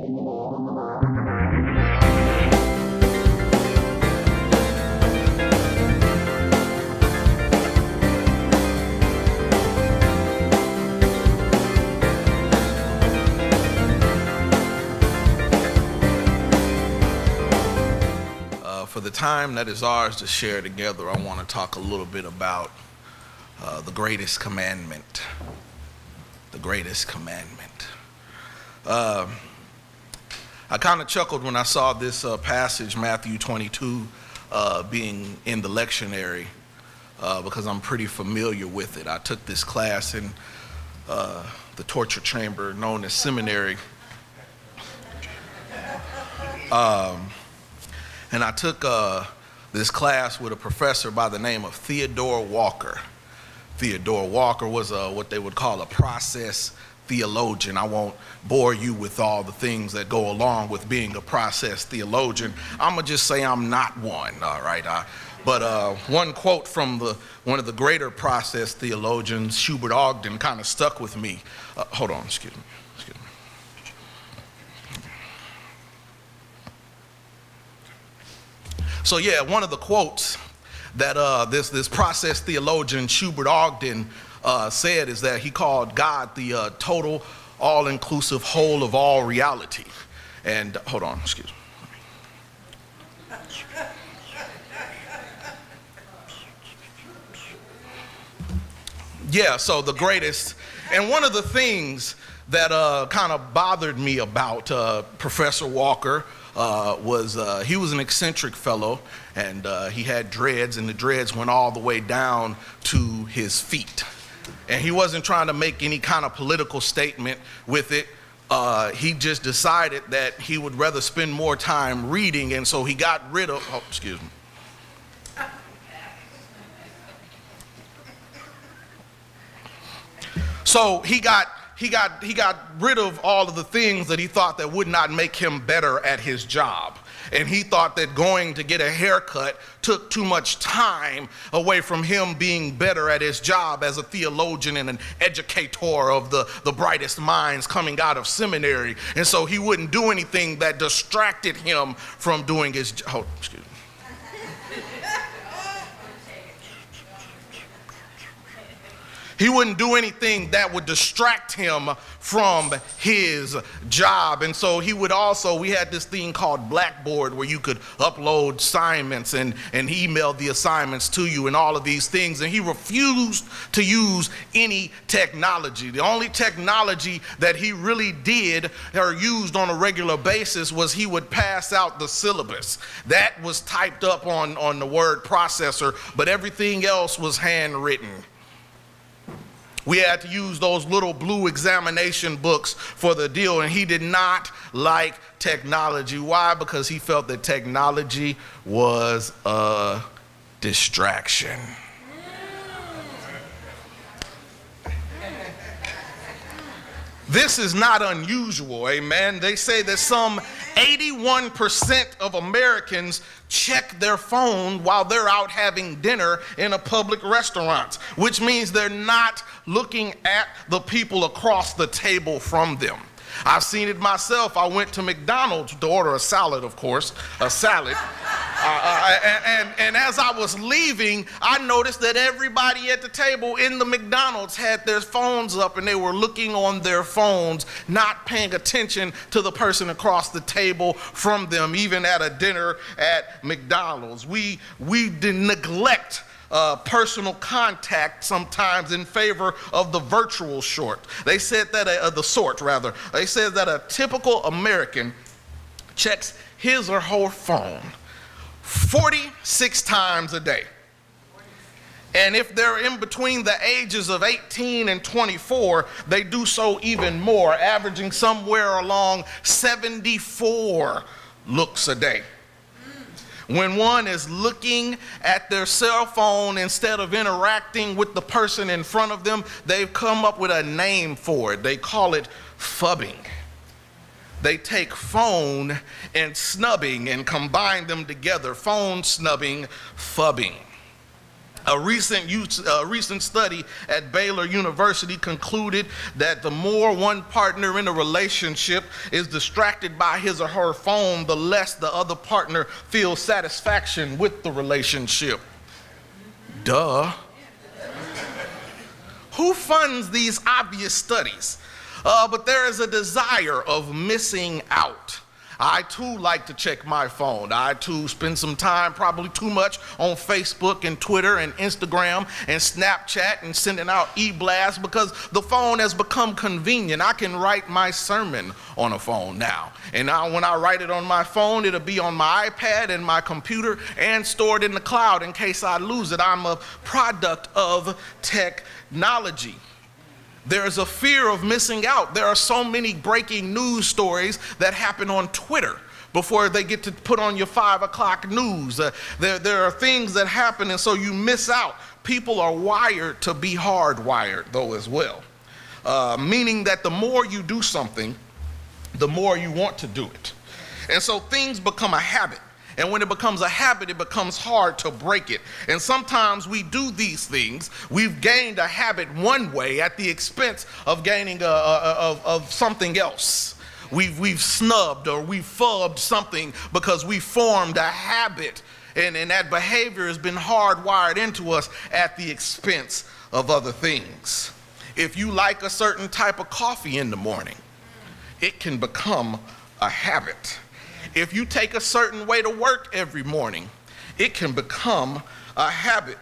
For the time that is ours to share together, I want to talk a little bit about the greatest commandment. The greatest commandment. I kind of chuckled when I saw this passage, Matthew 22, being in the lectionary because I'm pretty familiar with it. I took this class in the torture chamber known as seminary. And I took this class with a professor by the name of Theodore Walker. Theodore Walker was what they would call a process theologian. I won't bore you with all the things that go along with being a process theologian. I'm going to just say I'm not one, all right? But one quote from one of the greater process theologians, Schubert Ogden, kind of stuck with me. Hold on, excuse me. So yeah, one of the quotes that this process theologian Schubert Ogden said is that he called God the total, all-inclusive whole of all reality. And hold on, excuse me. Yeah, so the greatest, and one of the things that kind of bothered me about Professor Walker was he was an eccentric fellow, and he had dreads, and the dreads went all the way down to his feet. And he wasn't trying to make any kind of political statement with it. He just decided that he would rather spend more time reading, and so he got rid of, oh, excuse me. So he got rid of all of the things that he thought that would not make him better at his job. And he thought that going to get a haircut took too much time away from him being better at his job as a theologian and an educator of the brightest minds coming out of seminary. And so he wouldn't do anything that distracted him from doing his job. Oh, excuse me. He wouldn't do anything that would distract him from his job. And so he would also, we had this thing called Blackboard where you could upload assignments and email the assignments to you and all of these things. And he refused to use any technology. The only technology that he really did or used on a regular basis was he would pass out the syllabus. That was typed up on the word processor, but everything else was handwritten. We had to use those little blue examination books for the deal, and he did not like technology. Why? Because he felt that technology was a distraction. This is not unusual, amen. They say that some 81% of Americans check their phone while they're out having dinner in a public restaurant, which means they're not looking at the people across the table from them. I've seen it myself. I went to McDonald's to order a salad, of course, a salad. And as I was leaving, I noticed that everybody at the table in the McDonald's had their phones up and they were looking on their phones, not paying attention to the person across the table from them, even at a dinner at McDonald's. We neglect personal contact sometimes in favor of the virtual sort. They said that They said that a typical American checks his or her phone 46 times a day. And if they're in between the ages of 18 and 24, they do so even more, averaging somewhere along 74 looks a day. When one is looking at their cell phone instead of interacting with the person in front of them, they've come up with a name for it. They call it phubbing. They take phone and snubbing and combine them together. Phone snubbing, phubbing. A recent study at Baylor University concluded that the more one partner in a relationship is distracted by his or her phone, the less the other partner feels satisfaction with the relationship. Duh. Who funds these obvious studies? But there is a desire of missing out. I too like to check my phone. I too spend some time, probably too much, on Facebook and Twitter and Instagram and Snapchat and sending out e-blasts because the phone has become convenient. I can write my sermon on a phone now. And now when I write it on my phone, it'll be on my iPad and my computer and stored in the cloud in case I lose it. I'm a product of technology. There's a fear of missing out. There are so many breaking news stories that happen on Twitter before they get to put on your 5 o'clock news. There are things that happen, and so you miss out. People are wired to be hardwired, though, as well. Meaning that the more you do something, the more you want to do it. And so things become a habit. And when it becomes a habit, it becomes hard to break it. And sometimes we do these things. We've gained a habit one way at the expense of gaining of something else. We've snubbed or we've fubbed something because we formed a habit. And that behavior has been hardwired into us at the expense of other things. If you like a certain type of coffee in the morning, it can become a habit. If you take a certain way to work every morning, it can become a habit.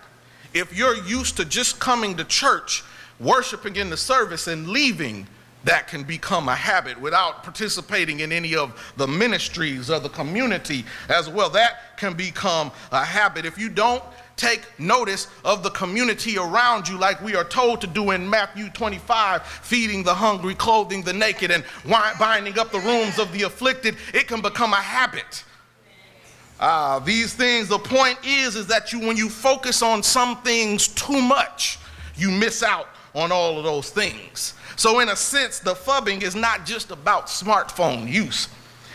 If you're used to just coming to church, worshiping in the service and leaving, that can become a habit without participating in any of the ministries of the community as well. That can become a habit. If you don't take notice of the community around you like we are told to do in Matthew 25, feeding the hungry, clothing the naked, and binding up the wounds of the afflicted, it can become a habit. These things, the point is that when you focus on some things too much, you miss out on all of those things. So in a sense, the fubbing is not just about smartphone use.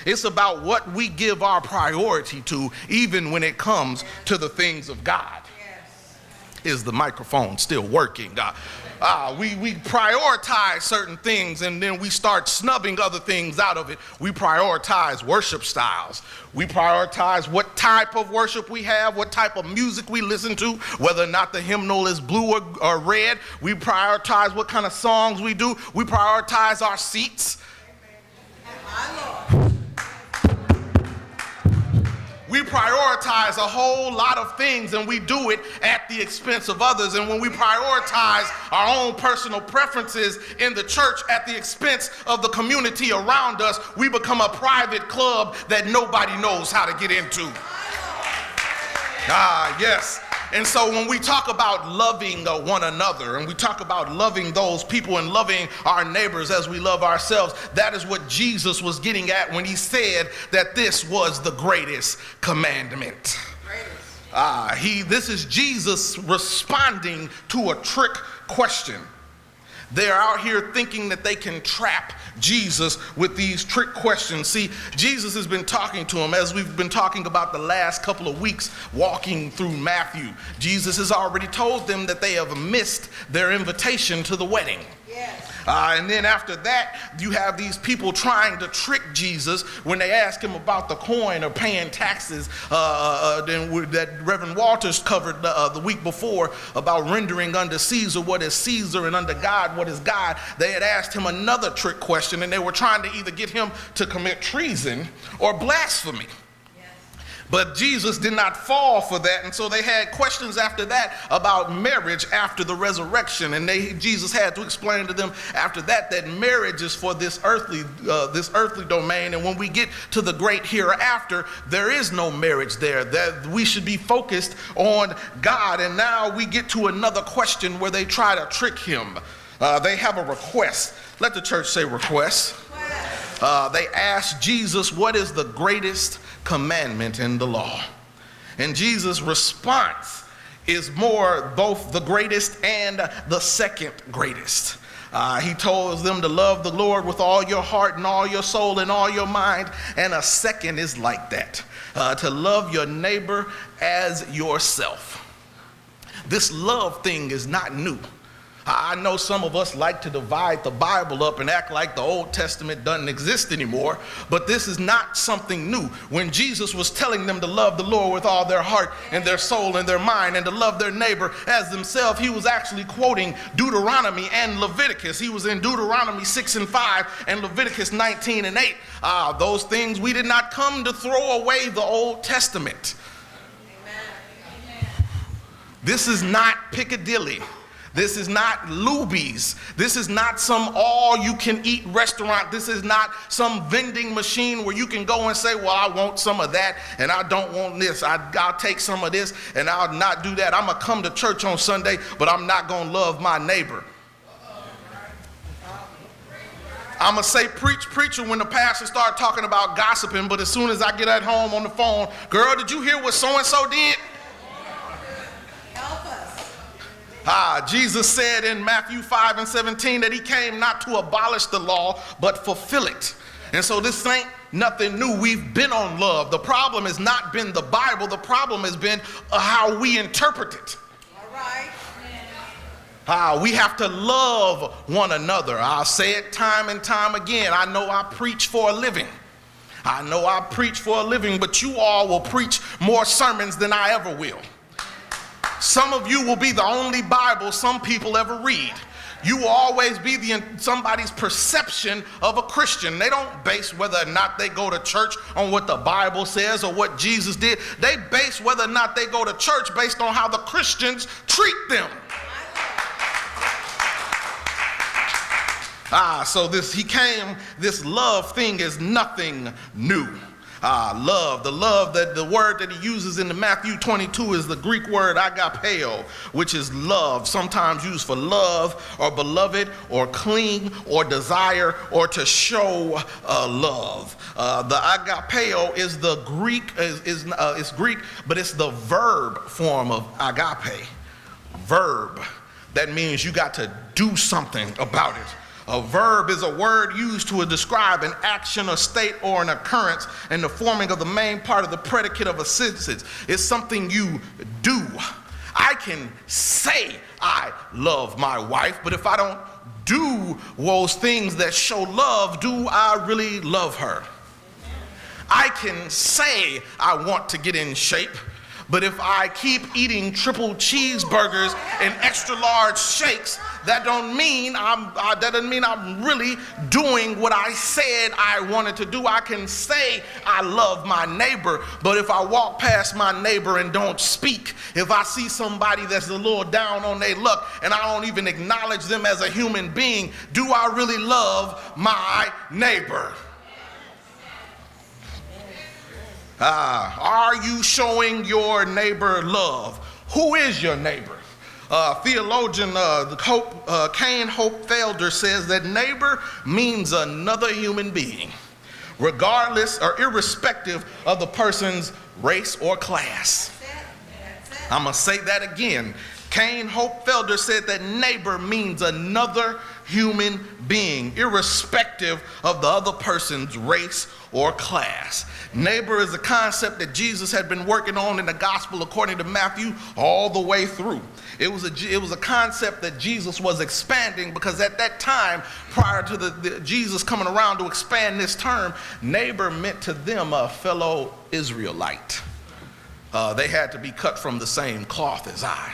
It's about what we give our priority to, even when it comes to the things of God. Yes. Is the microphone still working? We prioritize certain things and then we start snubbing other things out of it. We prioritize worship styles. We prioritize what type of worship we have, what type of music we listen to, whether or not the hymnal is blue or red. We prioritize what kind of songs we do. We prioritize our seats. We prioritize a whole lot of things and we do it at the expense of others. And when we prioritize our own personal preferences in the church at the expense of the community around us, we become a private club that nobody knows how to get into. Yes. And so when we talk about loving one another and we talk about loving those people and loving our neighbors as we love ourselves, that is what Jesus was getting at when he said that this was the greatest commandment. This is Jesus responding to a trick question. They're out here thinking that they can trap Jesus with these trick questions. See, Jesus has been talking to them as we've been talking about the last couple of weeks walking through Matthew. Jesus has already told them that they have missed their invitation to the wedding. Yes. And then after that, you have these people trying to trick Jesus when they ask him about the coin or paying taxes that Reverend Walters covered the week before about rendering unto Caesar what is Caesar and unto God what is God. They had asked him another trick question and they were trying to either get him to commit treason or blasphemy. But Jesus did not fall for that, and so they had questions after that about marriage after the resurrection, and Jesus had to explain to them after that marriage is for this earthly domain, and when we get to the great hereafter, there is no marriage there. That we should be focused on God. And now we get to another question where they try to trick him. They have a request. Let the church say request. They asked Jesus, what is the greatest commandment in the law? And Jesus' response is both the greatest and the second greatest. He told them to love the Lord with all your heart and all your soul and all your mind. And a second is like that, to love your neighbor as yourself. This love thing is not new. I know some of us like to divide the Bible up and act like the Old Testament doesn't exist anymore, but this is not something new. When Jesus was telling them to love the Lord with all their heart and their soul and their mind and to love their neighbor as themselves, he was actually quoting Deuteronomy and Leviticus. He was in Deuteronomy 6:5 and Leviticus 19:8. Those things, we did not come to throw away the Old Testament. Amen. This is not Piccadilly. This is not Luby's. This is not some all-you-can-eat restaurant. This is not some vending machine where you can go and say, well, I want some of that, and I don't want this. I'll take some of this, and I'll not do that. I'm going to come to church on Sunday, but I'm not going to love my neighbor. I'm going to say preacher when the pastor start talking about gossiping, but as soon as I get at home on the phone, girl, did you hear what so-and-so did? Jesus said in Matthew 5:17 that he came not to abolish the law, but fulfill it. And so this ain't nothing new. We've been on love. The problem has not been the Bible. The problem has been how we interpret it. All right. We have to love one another. I'll say it time and time again. I know I preach for a living. But you all will preach more sermons than I ever will. Some of you will be the only Bible some people ever read. You will always be somebody's perception of a Christian. They don't base whether or not they go to church on what the Bible says or what Jesus did. They base whether or not they go to church based on how the Christians treat them. So this love thing is nothing new. Love. The word that he uses in the Matthew 22 is the Greek word agapeo, which is love, sometimes used for love or beloved or cling or desire or to show love. The agapeo is the Greek, it's Greek, but it's the verb form of agape. Verb. That means you got to do something about it. A verb is a word used to describe an action, a state, or an occurrence, and the forming of the main part of the predicate of a sentence. It's something you do. I can say I love my wife, but if I don't do those things that show love, do I really love her? I can say I want to get in shape, but if I keep eating triple cheeseburgers and extra large shakes, that doesn't mean I'm really doing what I said I wanted to do. I can say I love my neighbor, but if I walk past my neighbor and don't speak, if I see somebody that's a little down on their luck and I don't even acknowledge them as a human being, do I really love my neighbor? Are you showing your neighbor love? Who is your neighbor? Theologian Kane Hope Felder says that neighbor means another human being, regardless or irrespective of the person's race or class. I'm going to say that again. Kane Hope Felder said that neighbor means another human being, irrespective of the other person's race or class. Neighbor is a concept that Jesus had been working on in the gospel according to Matthew all the way through. It was a concept that Jesus was expanding, because at that time, prior to the Jesus coming around to expand this term, neighbor meant to them a fellow Israelite. They had to be cut from the same cloth as I.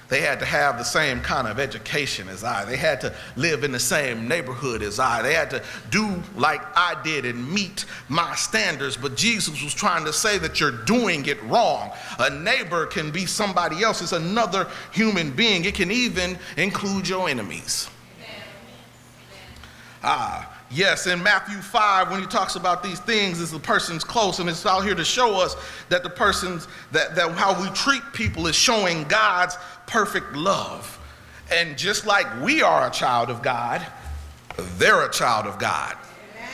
They had to have the same kind of education as I. They had to live in the same neighborhood as I. They had to do like I did and meet my standards. But Jesus was trying to say that you're doing it wrong. A neighbor can be somebody else. It's another human being. It can even include your enemies. Yes, in Matthew 5, when he talks about these things, is the person's close, and it's out here to show us that the person's, that how we treat people is showing God's perfect love. And just like we are a child of God, they're a child of God. Amen.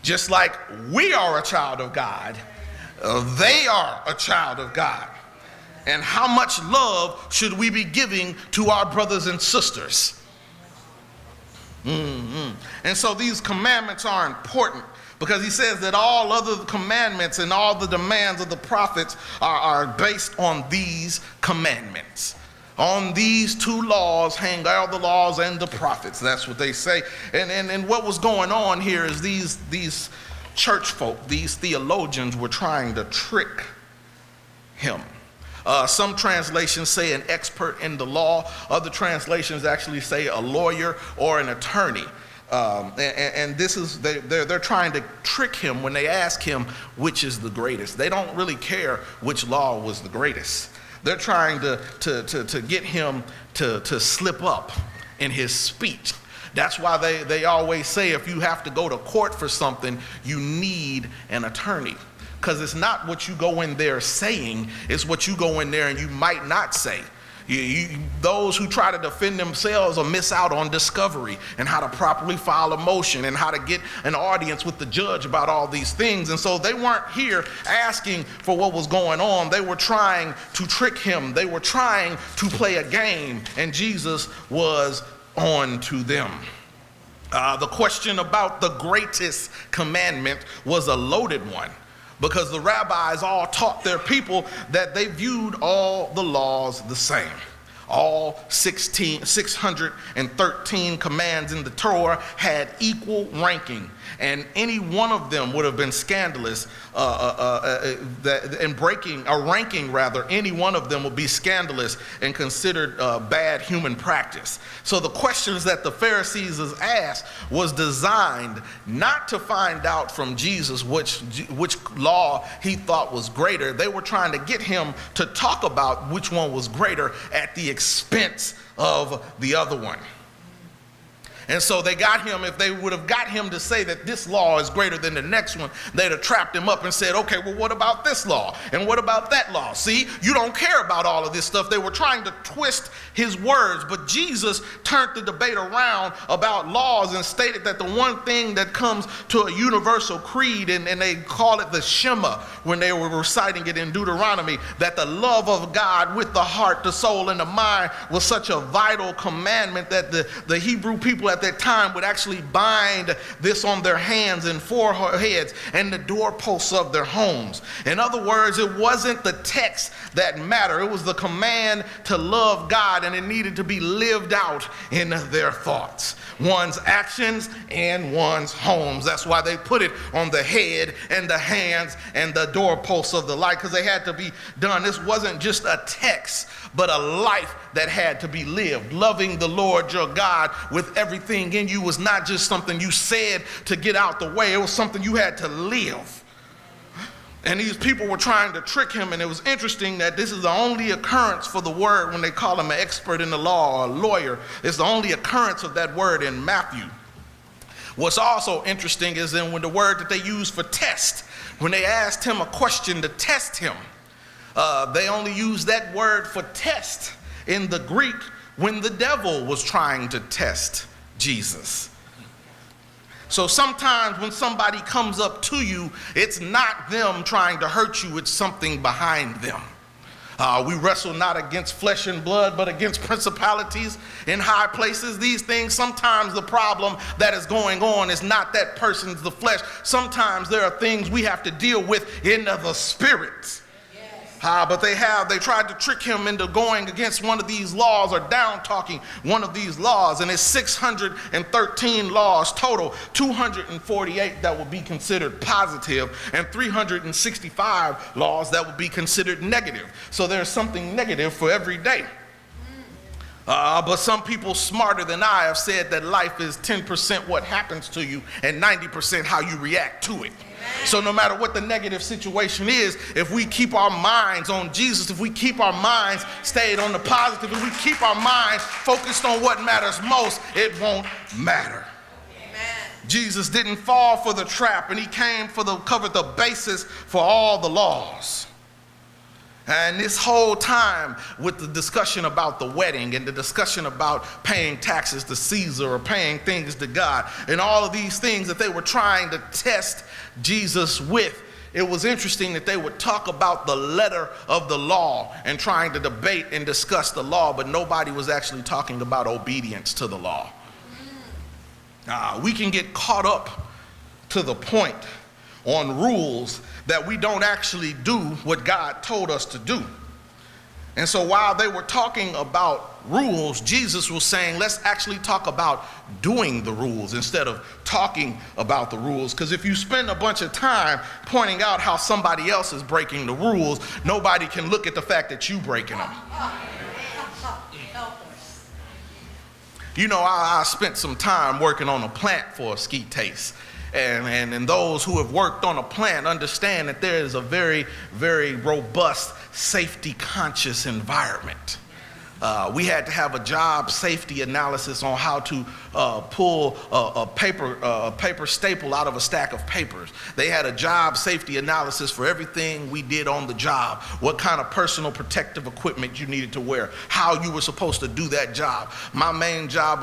Just like we are a child of God, they are a child of God. And how much love should we be giving to our brothers and sisters? And so these commandments are important because he says that all other commandments and all the demands of the prophets are based on these commandments. On these two laws hang all the laws and the prophets. That's what they say. And what was going on here is these church folk, these theologians were trying to trick him. Some translations say an expert in the law. Other translations actually say a lawyer or an attorney. And this is, they're trying to trick him when they ask him which is the greatest. They don't really care which law was the greatest. They're trying to get him to slip up in his speech. That's why they always say if you have to go to court for something, you need an attorney. Because it's not what you go in there saying, it's what you go in there and you might not say. Those who try to defend themselves will miss out on discovery and how to properly file a motion and how to get an audience with the judge about all these things. And so they weren't here asking for what was going on. They were trying to trick him. They were trying to play a game, and Jesus was on to them. The question about the greatest commandment was a loaded one, because the rabbis all taught their people that they viewed all the laws the same. All 613 commands in the Torah had equal ranking, and any one of them would have been scandalous. Any one of them would be scandalous and considered bad human practice. So the questions that the Pharisees asked was designed not to find out from Jesus which law he thought was greater. They were trying to get him to talk about which one was greater at the expense of the other one. And so they got him, if they would have got him to say that this law is greater than the next one, they'd have trapped him up and said, okay, well, what about this law? And what about that law? See, you don't care about all of this stuff. They were trying to twist his words, but Jesus turned the debate around about laws and stated that the one thing that comes to a universal creed, and they call it the Shema when they were reciting it in Deuteronomy, that the love of God with the heart, the soul, and the mind was such a vital commandment that the Hebrew people at that time would actually bind this on their hands and foreheads and the doorposts of their homes. In other words, it wasn't the text that mattered. It was the command to love God, and it needed to be lived out in their thoughts, one's actions and one's homes. That's why they put it on the head and the hands and the doorposts of the light, because they had to be done. This wasn't just a text, but a life that had to be lived. Loving the Lord your God with everything in you was not just something you said to get out the way. It was something you had to live. And these people were trying to trick him, and it was interesting that this is the only occurrence for the word when they call him an expert in the law or a lawyer. It's the only occurrence of that word in Matthew. What's also interesting is then when the word that they used for test, when they asked him a question to test him, they only used that word for test in the Greek when the devil was trying to test Jesus. So sometimes when somebody comes up to you, it's not them trying to hurt you, it's something behind them. We wrestle not against flesh and blood, but against principalities in high places. These things, sometimes the problem that is going on is not that person's the flesh. Sometimes there are things we have to deal with in the spirit. But they tried to trick him into going against one of these laws or down talking one of these laws. And it's 613 laws total, 248 that would be considered positive and 365 laws that would be considered negative. So there's something negative for every day. But some people smarter than I have said that life is 10% what happens to you and 90% how you react to it. So no matter what the negative situation is, if we keep our minds on Jesus, if we keep our minds stayed on the positive, if we keep our minds focused on what matters most, it won't matter. Amen. Jesus didn't fall for the trap, and he came covered the basis for all the laws. And this whole time with the discussion about the wedding and the discussion about paying taxes to Caesar or paying things to God and all of these things that they were trying to test Jesus with, it was interesting that they would talk about the letter of the law and trying to debate and discuss the law, but nobody was actually talking about obedience to the law. We can get caught up to the point on rules that we don't actually do what God told us to do. And so while they were talking about rules, Jesus was saying, let's actually talk about doing the rules instead of talking about the rules. Because if you spend a bunch of time pointing out how somebody else is breaking the rules, nobody can look at the fact that you breaking them. You know, I spent some time working on a plant for a ski taste. And those who have worked on a plant understand that there is a very, very robust, safety-conscious environment. We had to have a job safety analysis on how to pull a paper staple out of a stack of papers. They had a job safety analysis for everything we did on the job, what kind of personal protective equipment you needed to wear, how you were supposed to do that job. My main job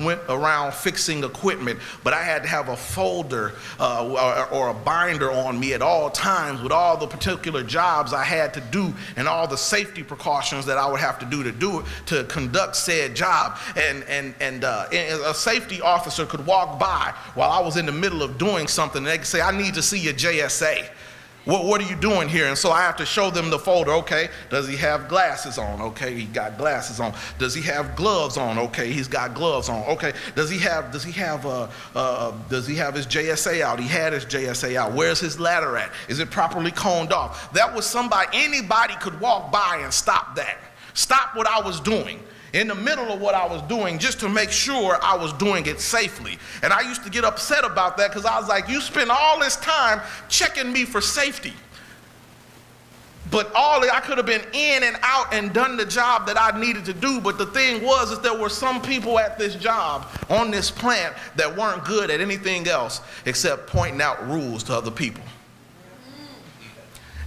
went around fixing equipment, but I had to have a folder or a binder on me at all times with all the particular jobs I had to do and all the safety precautions that I would have to do to conduct said job. And a safety officer could walk by while I was in the middle of doing something, and they could say, I need to see your JSA. What are you doing here? And so I have to show them the folder. Okay, does he have glasses on? Okay, he got glasses on. Does he have gloves on? Okay, he's got gloves on. Okay, does he have his JSA out? He had his JSA out. Where's his ladder at? Is it properly coned off? That was anybody could walk by and stop that. Stop what I was doing in the middle of what I was doing just to make sure I was doing it safely. And I used to get upset about that because I was like, you spend all this time checking me for safety. But I could have been in and out and done the job that I needed to do. But the thing was is there were some people at this job on this plant that weren't good at anything else except pointing out rules to other people.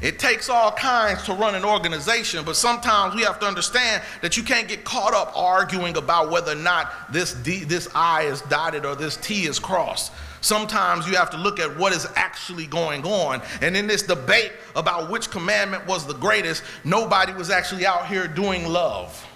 It takes all kinds to run an organization, but sometimes we have to understand that you can't get caught up arguing about whether or not this I is dotted or this T is crossed. Sometimes you have to look at what is actually going on. And in this debate about which commandment was the greatest, nobody was actually out here doing love.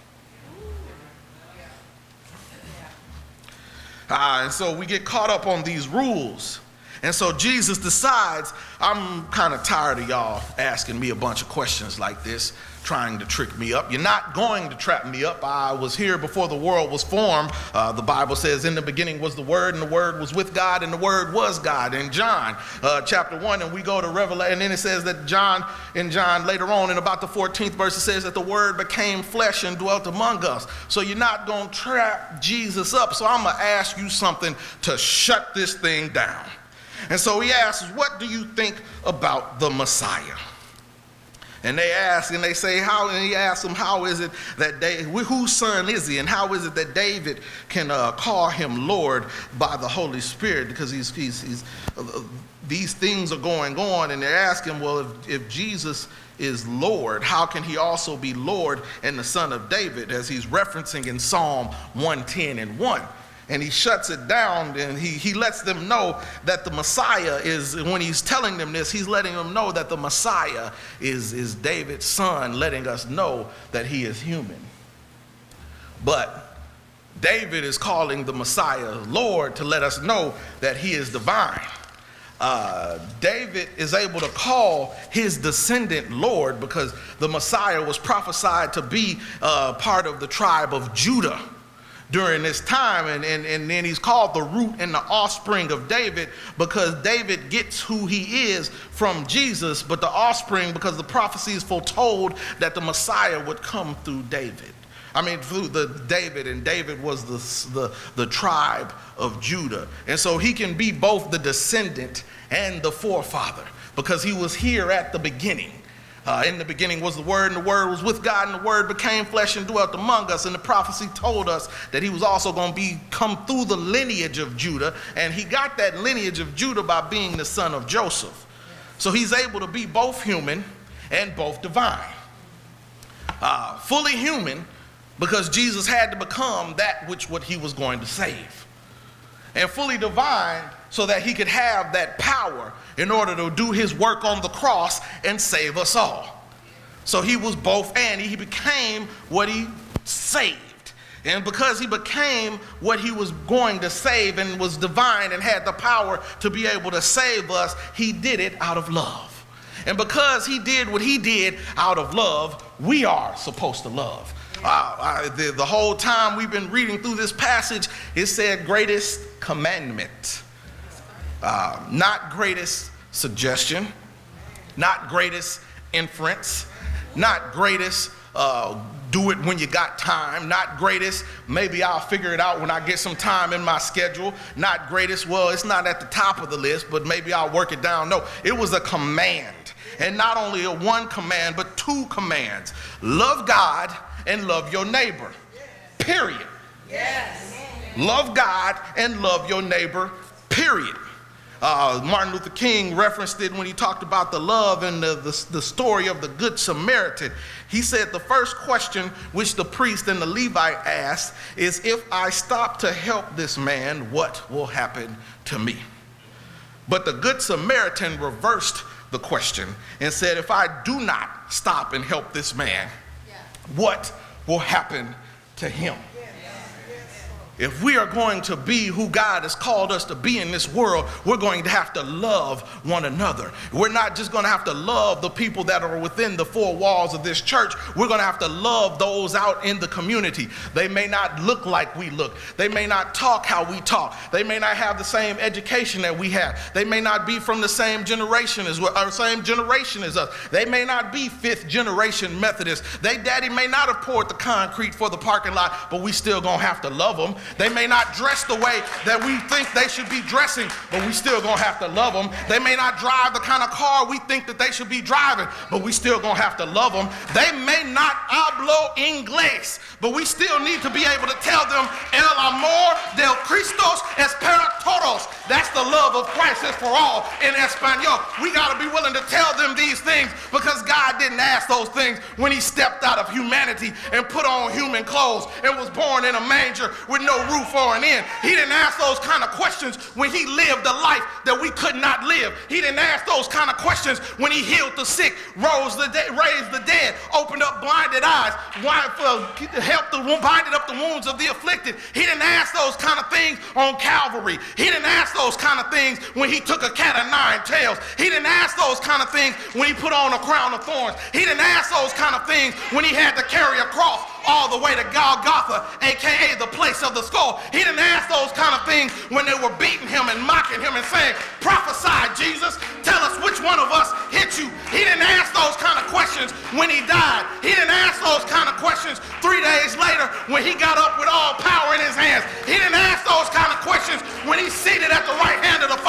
And so we get caught up on these rules. And so Jesus decides, I'm kind of tired of y'all asking me a bunch of questions like this, trying to trick me up. You're not going to trap me up. I was here before the world was formed. The Bible says, in the beginning was the Word, and the Word was with God, and the Word was God. In John chapter 1, and we go to Revelation, and then it says that in John later on, in about the 14th verse, it says that the Word became flesh and dwelt among us. So you're not going to trap Jesus up. So I'm going to ask you something to shut this thing down. And so he asks, what do you think about the Messiah? And they ask, and they say, and he asks them, how is it that whose son is he? And how is it that David can call him Lord by the Holy Spirit? Because these things are going on, and they're asking, well, if Jesus is Lord, how can he also be Lord and the son of David, as he's referencing in Psalm 110 and 1. And he shuts it down, and he lets them know that the Messiah is, when he's telling them this, he's letting them know that the Messiah is David's son, letting us know that he is human. But David is calling the Messiah Lord to let us know that he is divine. David is able to call his descendant Lord because the Messiah was prophesied to be part of the tribe of Judah during this time, and then he's called the root and the offspring of David because David gets who he is from Jesus, but the offspring because the prophecies foretold that the Messiah would come through David. Through David, and David was the tribe of Judah. And so he can be both the descendant and the forefather because he was here at the beginning. In the beginning was the Word, and the Word was with God, and the Word became flesh and dwelt among us. And the prophecy told us that he was also going to come through the lineage of Judah, and he got that lineage of Judah by being the son of Joseph. So he's able to be both human and both divine. Fully human because Jesus had to become that what he was going to save. And fully divine so that he could have that power in order to do his work on the cross and save us all. So he was both and. He became what he saved. And because he became what he was going to save and was divine and had the power to be able to save us, he did it out of love. And because he did what he did out of love, we are supposed to love. The whole time we've been reading through this passage, it said greatest commandment. Not greatest suggestion, not greatest inference, not greatest do it when you got time, not greatest maybe I'll figure it out when I get some time in my schedule, not greatest well it's not at the top of the list but maybe I'll work it down. No, it was a command, and not only a one command but two commands: love God and love your neighbor, period. Yes. Love God and love your neighbor, period. Martin Luther King referenced it when he talked about the love and the story of the Good Samaritan. He said the first question which the priest and the Levite asked is, if I stop to help this man, what will happen to me? But the Good Samaritan reversed the question and said, if I do not stop and help this man, what will happen to him? If we are going to be who God has called us to be in this world, we're going to have to love one another. We're not just going to have to love the people that are within the four walls of this church. We're going to have to love those out in the community. They may not look like we look. They may not talk how we talk. They may not have the same education that we have. They may not be from the same generation as us. They may not be fifth generation Methodists. They daddy may not have poured the concrete for the parking lot, but we still going to have to love them. They may not dress the way that we think they should be dressing, but we still gonna have to love them. They may not drive the kind of car we think that they should be driving, but we still gonna have to love them. They may not hablo inglés, but we still need to be able to tell them el amor del Christos es para todos. That's the love of Christ is for all in Espanol. We gotta be willing to tell them these things because God didn't ask those things when he stepped out of humanity and put on human clothes and was born in a manger with no roof or an inn. He didn't ask those kind of questions when he lived a life that we could not live. He didn't ask those kind of questions when he healed the sick, raised the dead, opened up blinded eyes, binded up the wounds of the afflicted. He didn't ask those kind of things on Calvary. He didn't ask those kind of things when he took a cat of nine tails. He didn't ask those kind of things when he put on a crown of thorns. He didn't ask those kind of things when he had to carry a cross all the way to Golgotha, aka the place of the skull. He didn't ask those kind of things when they were beating him and mocking him and saying, prophesy, Jesus, tell us which one of us hit you. He didn't ask those kind of questions when he died. He didn't ask those kind of questions 3 days later when he got up with all power in his hands. He didn't ask those kind of questions when he's seated at the right hand of the